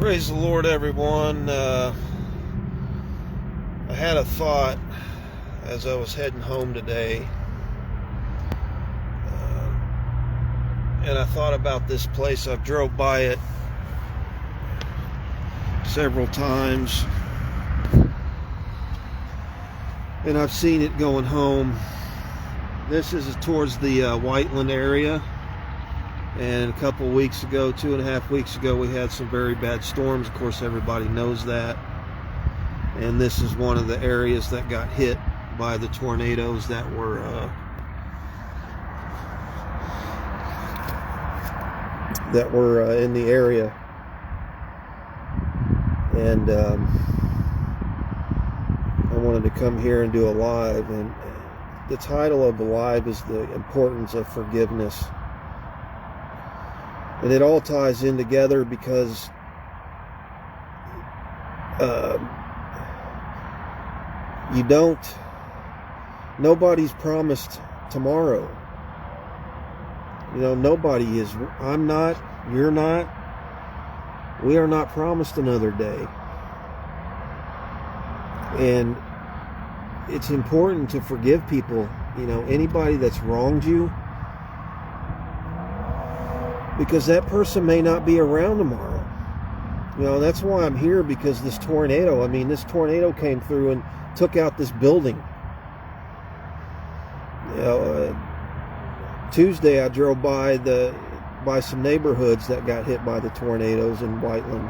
Praise the Lord, everyone. I had a thought as I was heading home today, and I thought about this place. I've drove by it several times, and I've seen it going home. This is towards the Whiteland area. And a couple weeks ago, 2.5 weeks ago, we had some very bad storms. Of course, everybody knows that. And this is one of the areas that got hit by the tornadoes that were in the area. And I wanted to come here and do a live. And the title of the live is The Importance of Forgiveness. And it all ties in together because nobody's promised tomorrow. You know, nobody is. I'm not, you're not. We are not promised another day. And it's important to forgive people, you know, anybody that's wronged you, because that person may not be around tomorrow. You know, that's why I'm here, because this tornado came through and took out this building. You know, Tuesday I drove by some neighborhoods that got hit by the tornadoes in Whiteland,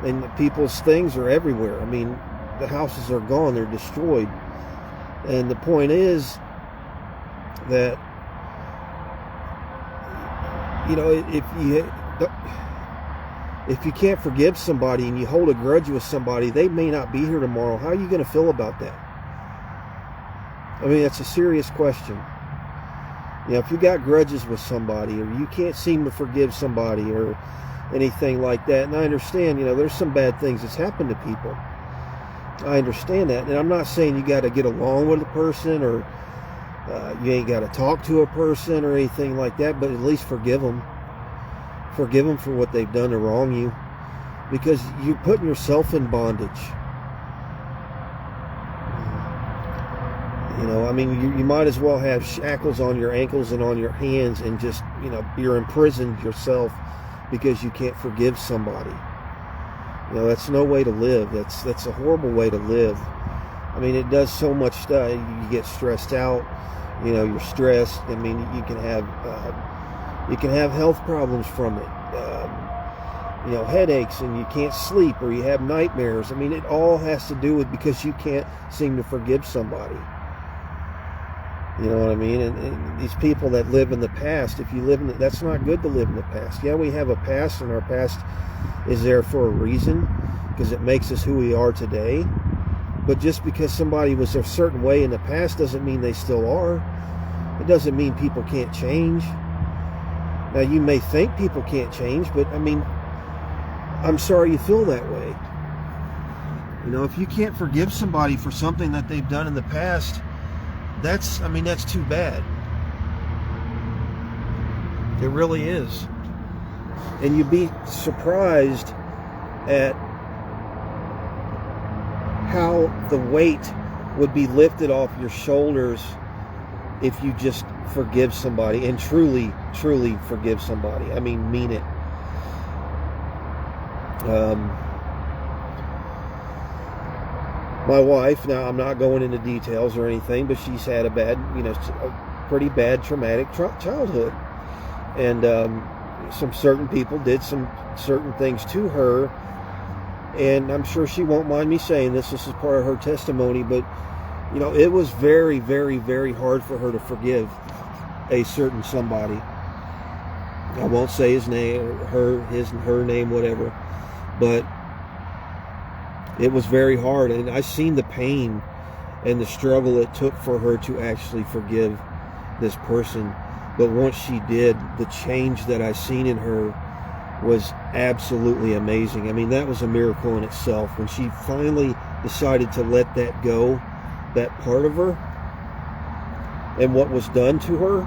and people's things are everywhere. I mean, the houses are gone, they're destroyed. And the point is that, you know, if you can't forgive somebody and you hold a grudge with somebody, they may not be here tomorrow. How are you going to feel about that? I mean, that's a serious question. You know, if you got grudges with somebody, or you can't seem to forgive somebody, or anything like that, and I understand, you know, there's some bad things that's happened to people. I understand that, and I'm not saying you got to get along with a person, or you ain't got to talk to a person or anything like that, but at least forgive them. Forgive them for what they've done to wrong you, because you're putting yourself in bondage. You know, I mean, you might as well have shackles on your ankles and on your hands, and just, you know, you're imprisoned yourself because you can't forgive somebody. You know, that's no way to live. That's a horrible way to live. I mean, it does so much stuff. You get stressed out. You know, you're stressed. I mean, you can have health problems from it. You know, headaches, and you can't sleep, or you have nightmares. I mean, it all has to do with because you can't seem to forgive somebody. You know what I mean? And these people that live in the past, if you live in that's not good to live in the past. Yeah, we have a past, and our past is there for a reason, because it makes us who we are today. But just because somebody was a certain way in the past doesn't mean they still are. It doesn't mean people can't change. Now, you may think people can't change, but I mean, I'm sorry you feel that way. You know, if you can't forgive somebody for something that they've done in the past, that's too bad. It really is. And you'd be surprised at how the weight would be lifted off your shoulders if you just forgive somebody, and truly forgive somebody. I mean it. My wife, now I'm not going into details or anything, but she's had a pretty bad traumatic childhood. And some certain people did some certain things to her. And I'm sure she won't mind me saying this is part of her testimony, but, you know, it was very, very, very hard for her to forgive a certain somebody. I won't say his name, her name, whatever, but it was very hard. And I seen the pain and the struggle it took for her to actually forgive this person. But once she did, the change that I seen in her was absolutely amazing. I mean, that was a miracle in itself. When she finally decided to let that go, that part of her, and what was done to her,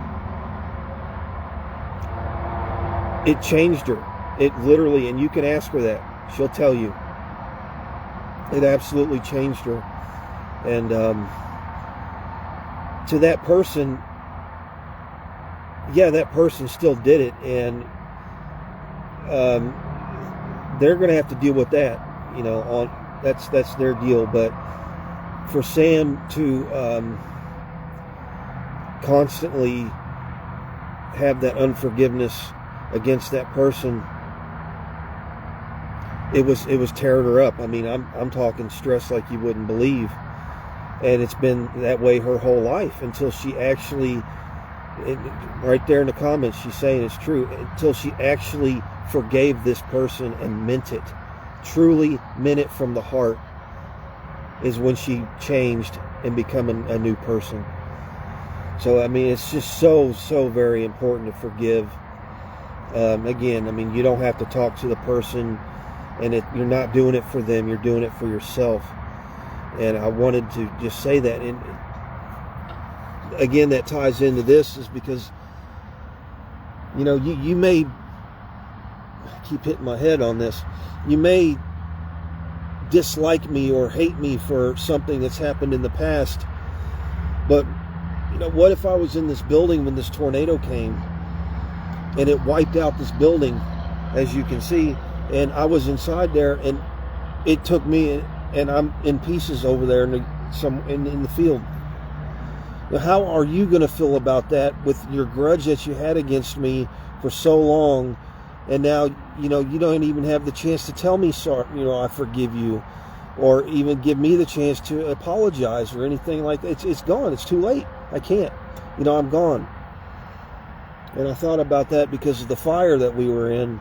it changed her. It literally, and you can ask her that, She'll tell you. It absolutely changed her. And to that person, yeah, that person still did it, and they're going to have to deal with that. You know, that's their deal. But for Sam to constantly have that unforgiveness against that person, it was tearing her up. I mean, I'm talking stress like you wouldn't believe, and it's been that way her whole life until she actually, right there in the comments, she's saying it's true, until she actually forgave this person and meant it, truly meant it from the heart, is when she changed and become a new person. So I mean, it's just so very important to forgive. Again, I mean, you don't have to talk to the person, and you're not doing it for them, you're doing it for yourself. And I wanted to just say that. And again, that ties into this, is because, you know, you may, I keep hitting my head on this, you may dislike me or hate me for something that's happened in the past, but you know, what if I was in this building when this tornado came and it wiped out this building, as you can see, and I was inside there, and it took me, and I'm in pieces over there in the field. Now, how are you going to feel about that, with your grudge that you had against me for so long, and now, you know, you don't even have the chance to tell me sorry, you know, I forgive you, or even give me the chance to apologize or anything like that. It's gone. It's too late. I can't. You know, I'm gone. And I thought about that because of the fire that we were in.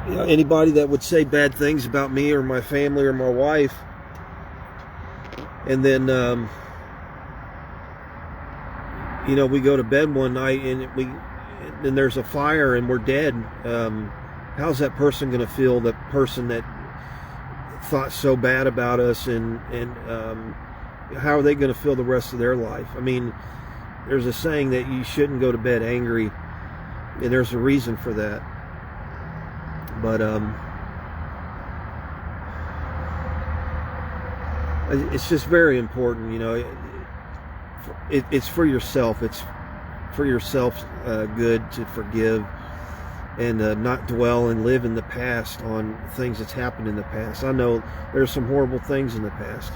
You know, anybody that would say bad things about me or my family or my wife, and then you know, we go to bed one night and there's a fire and we're dead. How's that person going to feel? The person that thought so bad about us, and how are they going to feel the rest of their life? I mean, there's a saying that you shouldn't go to bed angry, and there's a reason for that. But it's just very important, you know. It's for yourself. It's for yourself's good to forgive, and not dwell and live in the past on things that's happened in the past. I know there's some horrible things in the past.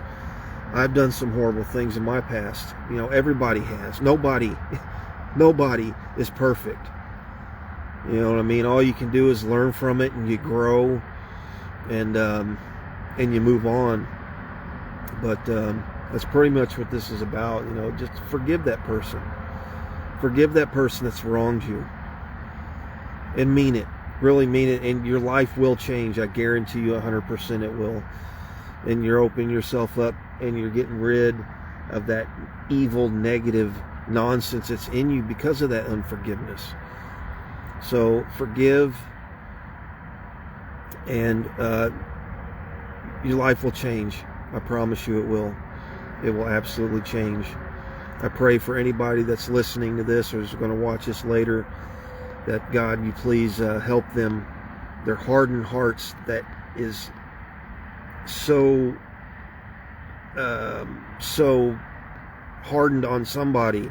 I've done some horrible things in my past. You know, everybody has. Nobody is perfect. You know what I mean? All you can do is learn from it, and you grow, and you move on. But that's pretty much what this is about. You know, just forgive that person. Forgive that person that's wronged you. And mean it. Really mean it. And your life will change. I guarantee you 100% it will. And you're opening yourself up, and you're getting rid of that evil, negative nonsense that's in you because of that unforgiveness. So forgive, and your life will change. I promise you it will. It will absolutely change. I pray for anybody that's listening to this or is going to watch this later, that God, you please help them, their hardened hearts that is so hardened on somebody,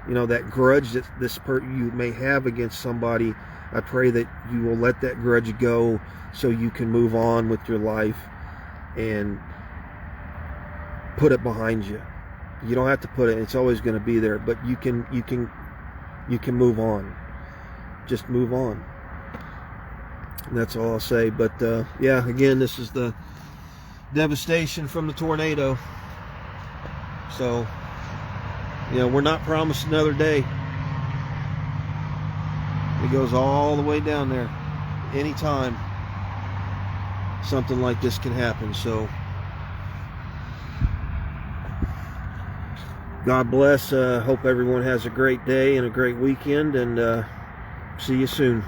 you know, that grudge that you may have against somebody. I pray that you will let that grudge go so you can move on with your life and put it behind you. You don't have to put it, it's always going to be there, but you can move on. Just move on. And that's all I'll say. But yeah, again, this is the devastation from the tornado. So, you know, we're not promised another day. It goes all the way down there. Anytime something like this can happen. So God bless. Hope everyone has a great day and a great weekend, and see you soon.